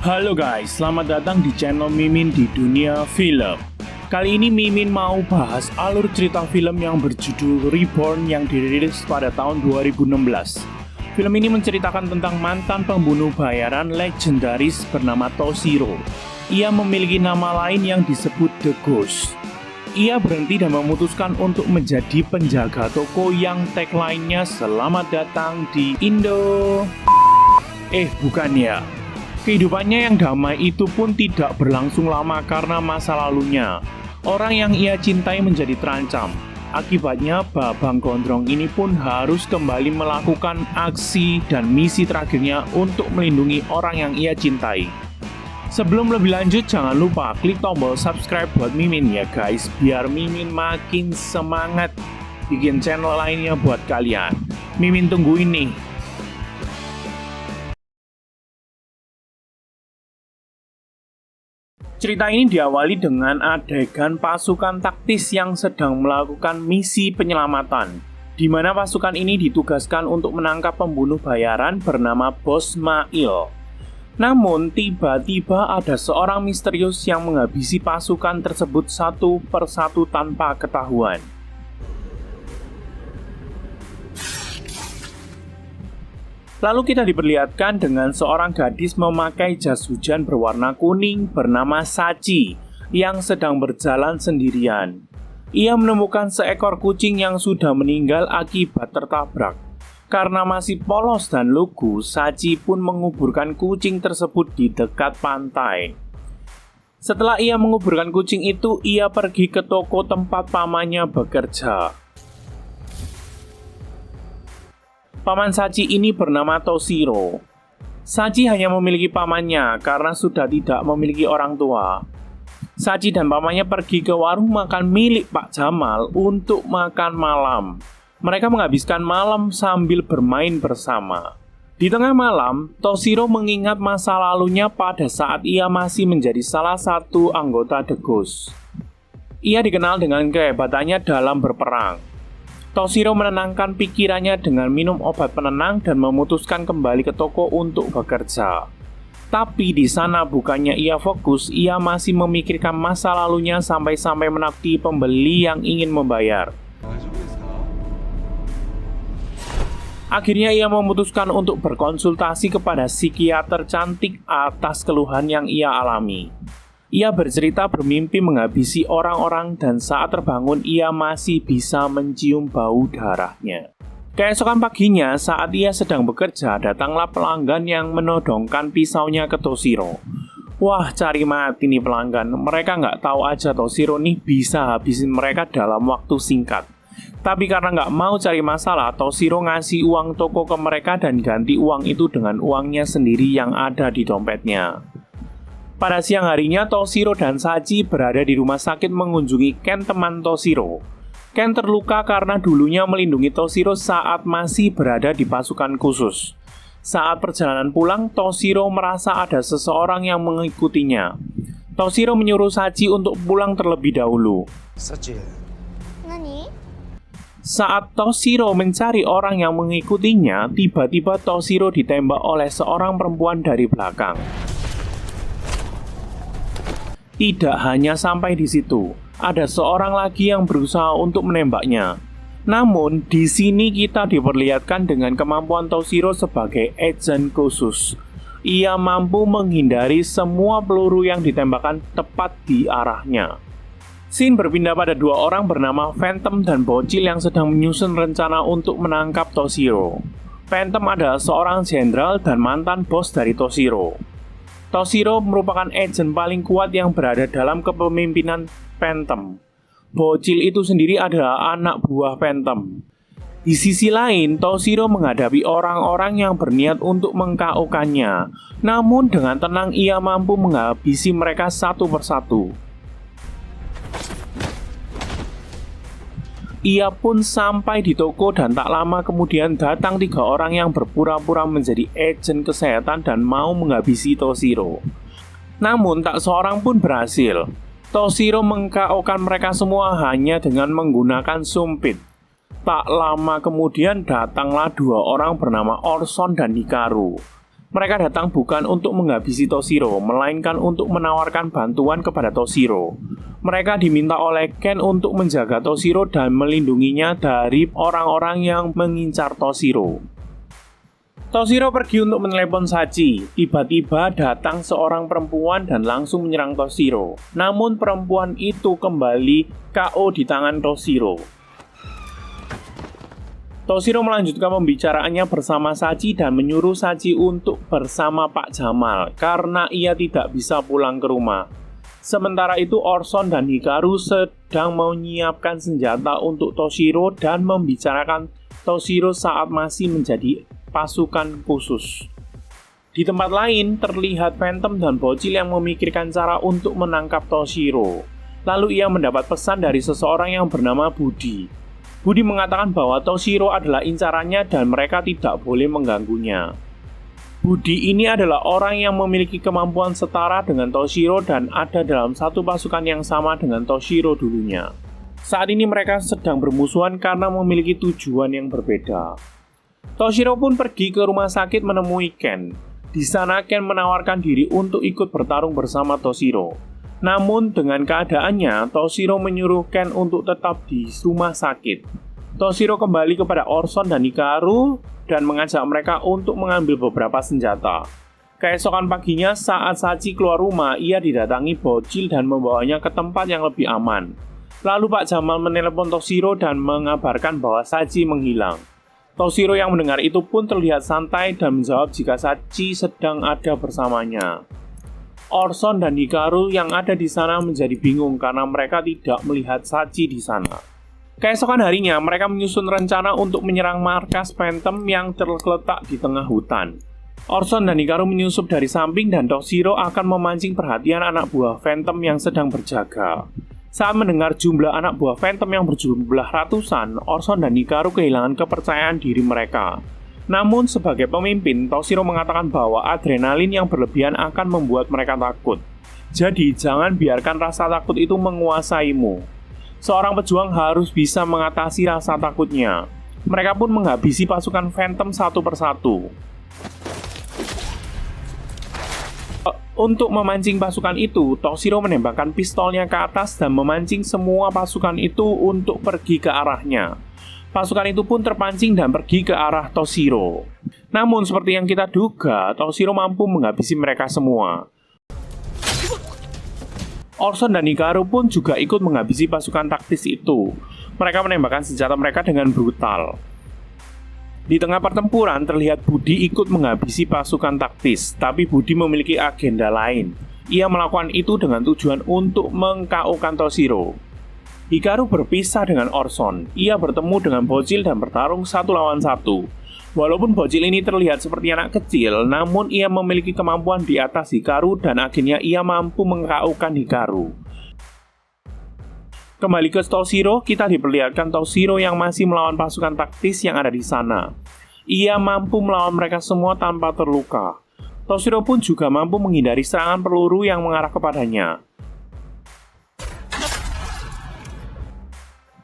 Halo guys, selamat datang di channel Mimin di Dunia Film. Kali ini Mimin mau bahas alur cerita film yang berjudul Reborn yang dirilis pada tahun 2016. Film ini menceritakan tentang mantan pembunuh bayaran legendaris bernama Toshiro. Ia memiliki nama lain yang disebut The Ghost. Ia berhenti dan memutuskan untuk menjadi penjaga toko yang tagline-nya "Selamat datang di Indo." Bukan ya. Kehidupannya yang damai itu pun tidak berlangsung lama karena masa lalunya. Orang yang ia cintai menjadi terancam. Akibatnya, Babang Gondrong ini pun harus kembali melakukan aksi dan misi terakhirnya untuk melindungi orang yang ia cintai. Sebelum lebih lanjut, jangan lupa klik tombol subscribe buat Mimin ya guys, biar Mimin makin semangat bikin channel lainnya buat kalian. Mimin tungguin nih. Cerita ini diawali dengan adegan pasukan taktis yang sedang melakukan misi penyelamatan, di mana pasukan ini ditugaskan untuk menangkap pembunuh bayaran bernama Bos Mail. Namun, tiba-tiba ada seorang misterius yang menghabisi pasukan tersebut satu persatu tanpa ketahuan. Lalu kita diperlihatkan dengan seorang gadis memakai jas hujan berwarna kuning bernama Sachi yang sedang berjalan sendirian. Ia menemukan seekor kucing yang sudah meninggal akibat tertabrak. Karena masih polos dan lugu, Sachi pun menguburkan kucing tersebut di dekat pantai. Setelah ia menguburkan kucing itu, ia pergi ke toko tempat pamannya bekerja. Paman Sachi ini bernama Toshiro. Sachi hanya memiliki pamannya karena sudah tidak memiliki orang tua. Sachi dan pamannya pergi ke warung makan milik Pak Jamal untuk makan malam. Mereka menghabiskan malam sambil bermain bersama. Di tengah malam, Toshiro mengingat masa lalunya pada saat ia masih menjadi salah satu anggota The Ghost. Ia dikenal dengan kehebatannya dalam berperang. Toshiro menenangkan pikirannya dengan minum obat penenang dan memutuskan kembali ke toko untuk bekerja. Tapi di sana bukannya ia fokus, ia masih memikirkan masa lalunya sampai-sampai menakuti pembeli yang ingin membayar. Akhirnya ia memutuskan untuk berkonsultasi kepada psikiater cantik atas keluhan yang ia alami. Ia bercerita bermimpi menghabisi orang-orang dan saat terbangun ia masih bisa mencium bau darahnya. Keesokan paginya saat ia sedang bekerja, datanglah pelanggan yang menodongkan pisaunya ke Toshiro. Wah, cari mati nih pelanggan. Mereka nggak tahu aja Toshiro nih bisa habisin mereka dalam waktu singkat. Tapi karena nggak mau cari masalah, Toshiro ngasih uang toko ke mereka dan ganti uang itu dengan uangnya sendiri yang ada di dompetnya. Pada siang harinya, Toshiro dan Sachi berada di rumah sakit mengunjungi Ken, teman Toshiro. Ken terluka karena dulunya melindungi Toshiro saat masih berada di pasukan khusus. Saat perjalanan pulang, Toshiro merasa ada seseorang yang mengikutinya. Toshiro menyuruh Sachi untuk pulang terlebih dahulu. Sachi. Nani? Saat Toshiro mencari orang yang mengikutinya, tiba-tiba Toshiro ditembak oleh seorang perempuan dari belakang. Tidak hanya sampai di situ, ada seorang lagi yang berusaha untuk menembaknya. Namun, di sini kita diperlihatkan dengan kemampuan Toshiro sebagai agen khusus. Ia mampu menghindari semua peluru yang ditembakkan tepat di arahnya. Scene berpindah pada dua orang bernama Phantom dan Bocil yang sedang menyusun rencana untuk menangkap Toshiro. Phantom adalah seorang jenderal dan mantan bos dari Toshiro. Toshiro merupakan agen paling kuat yang berada dalam kepemimpinan Phantom. Bocil itu sendiri adalah anak buah Phantom. Di sisi lain, Toshiro menghadapi orang-orang yang berniat untuk meng-KO-kannya. Namun dengan tenang ia mampu menghabisi mereka satu persatu. Ia pun sampai di toko dan tak lama kemudian datang 3 orang yang berpura-pura menjadi agen kesehatan dan mau menghabisi Toshiro. Namun tak seorang pun berhasil. Toshiro meng-KO-kan mereka semua hanya dengan menggunakan sumpit. Tak lama kemudian datanglah 2 orang bernama Orson dan Hikaru. Mereka datang bukan untuk menghabisi Toshiro, melainkan untuk menawarkan bantuan kepada Toshiro. Mereka diminta oleh Ken untuk menjaga Toshiro dan melindunginya dari orang-orang yang mengincar Toshiro. Toshiro pergi untuk menelepon Sachi. Tiba-tiba datang seorang perempuan dan langsung menyerang Toshiro. Namun perempuan itu kembali KO di tangan Toshiro. Toshiro melanjutkan pembicaraannya bersama Sachi dan menyuruh Sachi untuk bersama Pak Jamal karena ia tidak bisa pulang ke rumah. Sementara itu Orson dan Hikaru sedang menyiapkan senjata untuk Toshiro dan membicarakan Toshiro saat masih menjadi pasukan khusus. Di tempat lain, terlihat Phantom dan Bocil yang memikirkan cara untuk menangkap Toshiro. Lalu ia mendapat pesan dari seseorang yang bernama Budi. Budi mengatakan bahwa Toshiro adalah incarannya dan mereka tidak boleh mengganggunya. Budi ini adalah orang yang memiliki kemampuan setara dengan Toshiro dan ada dalam satu pasukan yang sama dengan Toshiro dulunya. Saat ini mereka sedang bermusuhan karena memiliki tujuan yang berbeda. Toshiro pun pergi ke rumah sakit menemui Ken. Di sana Ken menawarkan diri untuk ikut bertarung bersama Toshiro. Namun dengan keadaannya, Toshiro menyuruh Ken untuk tetap di rumah sakit. Toshiro kembali kepada Orson dan Hikaru dan mengajak mereka untuk mengambil beberapa senjata. Keesokan paginya saat Sachi keluar rumah, ia didatangi Bocil dan membawanya ke tempat yang lebih aman. Lalu Pak Jamal menelepon Toshiro dan mengabarkan bahwa Sachi menghilang. Toshiro yang mendengar itu pun terlihat santai dan menjawab jika Sachi sedang ada bersamanya. Orson dan Hikaru yang ada di sana menjadi bingung karena mereka tidak melihat Sachi di sana. Keesokan harinya, mereka menyusun rencana untuk menyerang markas Phantom yang terletak di tengah hutan. Orson dan Hikaru menyusup dari samping dan Toshiro akan memancing perhatian anak buah Phantom yang sedang berjaga. Saat mendengar jumlah anak buah Phantom yang berjumlah ratusan, Orson dan Hikaru kehilangan kepercayaan diri mereka. Namun sebagai pemimpin, Toshiro mengatakan bahwa adrenalin yang berlebihan akan membuat mereka takut. Jadi jangan biarkan rasa takut itu menguasaimu. Seorang pejuang harus bisa mengatasi rasa takutnya. Mereka pun menghabisi pasukan Phantom satu persatu. Untuk memancing pasukan itu, Toshiro menembakkan pistolnya ke atas dan memancing semua pasukan itu untuk pergi ke arahnya. Pasukan itu pun terpancing dan pergi ke arah Toshiro. Namun seperti yang kita duga, Toshiro mampu menghabisi mereka semua. Orson dan Hikaru pun juga ikut menghabisi pasukan taktis itu. Mereka menembakkan senjata mereka dengan brutal. Di tengah pertempuran terlihat Budi ikut menghabisi pasukan taktis, tapi Budi memiliki agenda lain. Ia melakukan itu dengan tujuan untuk meng-KO-kan Toshiro. Hikaru berpisah dengan Orson. Ia bertemu dengan Bocil dan bertarung 1 lawan 1. Walaupun Bocil ini terlihat seperti anak kecil, namun ia memiliki kemampuan di atas Hikaru dan akhirnya ia mampu meng-KO-kan Hikaru. Kembali ke Toshiro, kita diperlihatkan Toshiro yang masih melawan pasukan taktis yang ada di sana. Ia mampu melawan mereka semua tanpa terluka. Toshiro pun juga mampu menghindari serangan peluru yang mengarah kepadanya.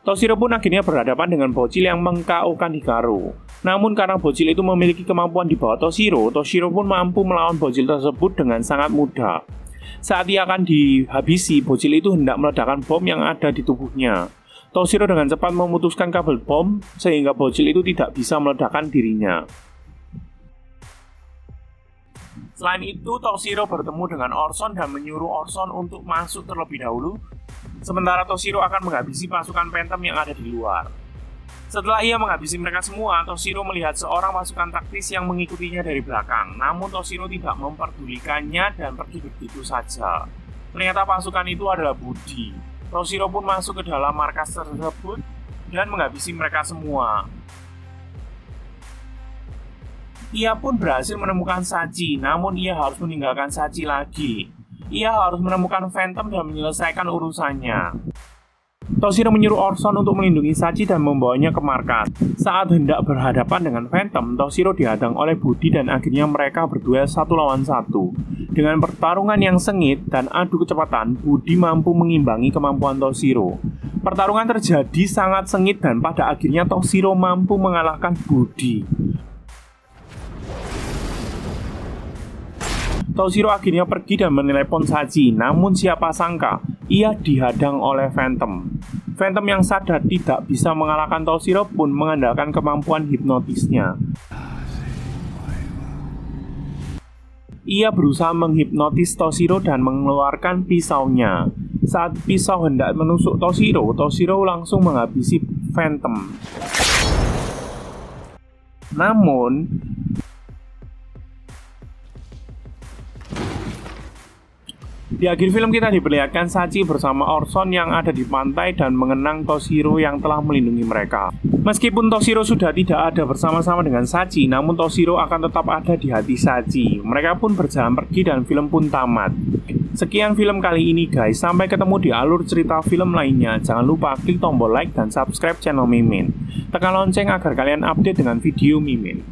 Toshiro pun akhirnya berhadapan dengan Bocil yang meng-KO-kan Hikaru. Namun karena Bocil itu memiliki kemampuan di bawah Toshiro, Toshiro pun mampu melawan Bocil tersebut dengan sangat mudah. Saat ia akan dihabisi, Bocil itu hendak meledakkan bom yang ada di tubuhnya. Toshiro dengan cepat memutuskan kabel bom sehingga Bocil itu tidak bisa meledakkan dirinya. Selain itu, Toshiro bertemu dengan Orson dan menyuruh Orson untuk masuk terlebih dahulu, sementara Toshiro akan menghabisi pasukan Phantom yang ada di luar. Setelah ia menghabisi mereka semua, Toshiro melihat seorang pasukan taktis yang mengikutinya dari belakang. Namun Toshiro tidak memperdulikannya dan pergi begitu saja. Ternyata pasukan itu adalah Budi. Toshiro pun masuk ke dalam markas tersebut dan menghabisi mereka semua. Ia pun berhasil menemukan Sachi, namun ia harus meninggalkan Sachi lagi. Ia harus menemukan Phantom dan menyelesaikan urusannya. Toshiro menyuruh Orson untuk melindungi Sachi dan membawanya ke markas. Saat hendak berhadapan dengan Phantom, Toshiro dihadang oleh Budi dan akhirnya mereka berduel 1 lawan 1. Dengan pertarungan yang sengit dan adu kecepatan, Budi mampu mengimbangi kemampuan Toshiro. Pertarungan terjadi sangat sengit dan pada akhirnya Toshiro mampu mengalahkan Budi. Toshiro akhirnya pergi dan menelepon Saji, namun siapa sangka ia dihadang oleh Phantom. Phantom yang sadar tidak bisa mengalahkan Toshiro pun mengandalkan kemampuan hipnotisnya. Ia berusaha menghipnotis Toshiro dan mengeluarkan pisaunya. Saat pisau hendak menusuk Toshiro, Toshiro langsung menghabisi Phantom. Namun, di akhir film kita diperlihatkan Saji bersama Orson yang ada di pantai dan mengenang Toshiro yang telah melindungi mereka. Meskipun Toshiro sudah tidak ada bersama-sama dengan Saji, namun Toshiro akan tetap ada di hati Saji. Mereka pun berjalan pergi dan film pun tamat. Sekian film kali ini guys, sampai ketemu di alur cerita film lainnya. Jangan lupa klik tombol like dan subscribe channel Mimin. Tekan lonceng agar kalian update dengan video Mimin.